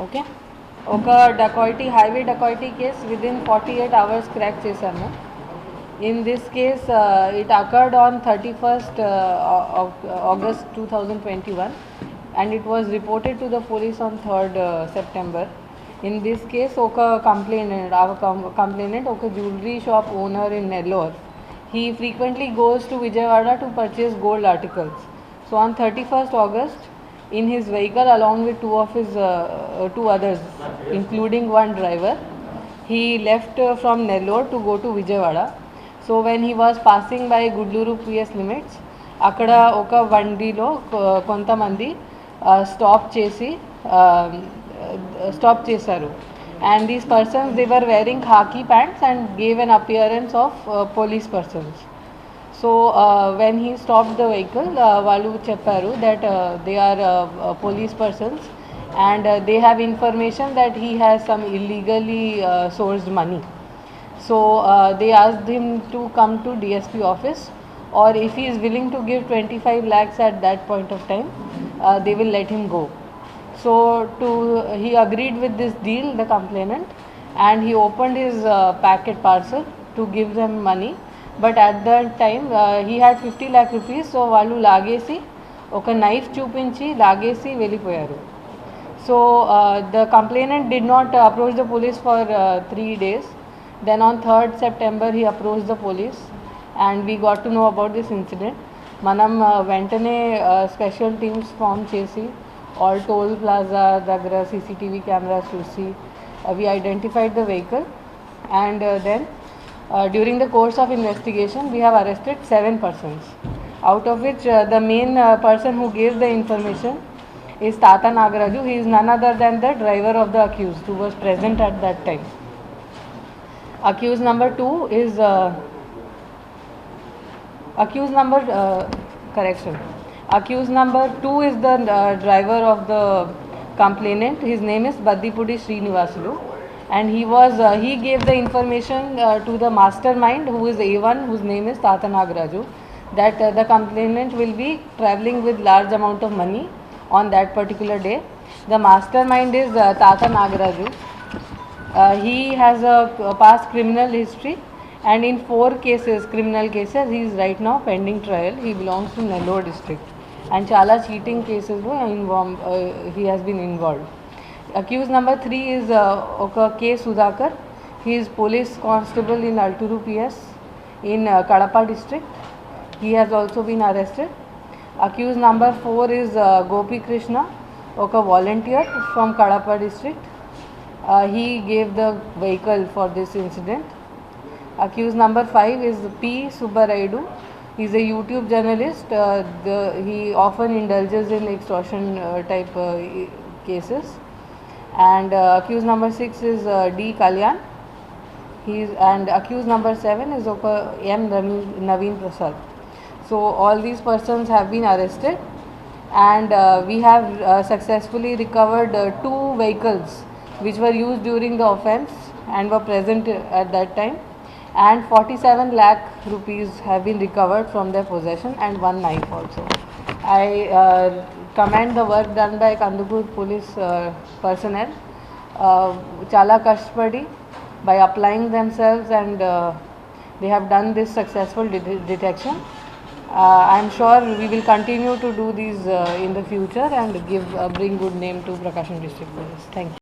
Okay ఒక dacoity highway dacoity case within 48 hours crack చేశాము. In this case, it occurred on 31st August 2021 and it was reported to the police on 3rd September. In this case, oka complainant oka jewelry shop owner in Nellore. He frequently goes to Vijayawada to purchase gold articles. So on 31st August, in his vehicle along with two others, including one driver, he left from Nellore to go to Vijayawada. So when he was passing by Gudluru PS limits, akkada oka vandilo kontamandi stop chesaru, and these persons, they were wearing khaki pants and gave an appearance of police persons. So when he stopped the vehicle, వాళ్ళు చెప్పారు that they are police persons and they have information that he has some illegally sourced money. So they asked him to come to DSP office, or if he is willing to give 25 lakhs at that point of time, they will let him go. So he agreed with this deal, the complainant, and he opened his packet parcel to give them money. But at that time he had 50 lakh rupees, so వాళ్ళు లాగేసి ఒక knife చూపించి లాగేసి వెళ్ళిపోయారు. So the complainant did not approach the police for 3 days. Then on 3rd September he approached the police and we got to know about this incident. మనం వెంటనే special teams form చేసి all toll plaza దగ్గర CCTV cameras చూసి we identified the vehicle, and then during the course of investigation we have arrested 7 persons, out of which the main person who gave the information is Tata Nagaraju. He is none other than the driver of the accused who was present at that time. Accused number 2 is accused number is the driver of the complainant. His name is Baddipudi Srinivasulu, and he gave the information to the mastermind, who is A1, whose name is Tata Nagaraju, that the complainant will be travelling with large amount of money on that particular day. The mastermind is Tata Nagaraju. He has a past criminal history, and in 4 criminal cases, he is right now pending trial. He belongs to Nellore district, and chala cheating cases he has been involved. Accused number 3 is K. Sudhakar. He is police constable in Alturu PS in Kadapa district. He has also been arrested. Accused number 4 is Gopi Krishna, volunteer from Kadapa district. He gave the vehicle for this incident. Accused number 5 is P. Subbaraidu. He is a YouTube journalist. He often indulges in extortion type cases. and accused number 6 is D. Kalyan. And accused number 7 is M. Naveen Prasad. So all these persons have been arrested, and we have successfully recovered 2 vehicles which were used during the offence and were present at that time, and 47 lakh rupees have been recovered from their possession, and 1 knife also. I commend the work done by Kandukur police personnel. Chala kashpadi by applying themselves, and they have done this successful detection. I am sure we will continue to do these in the future and bring good name to Prakasam District Police. Thank you.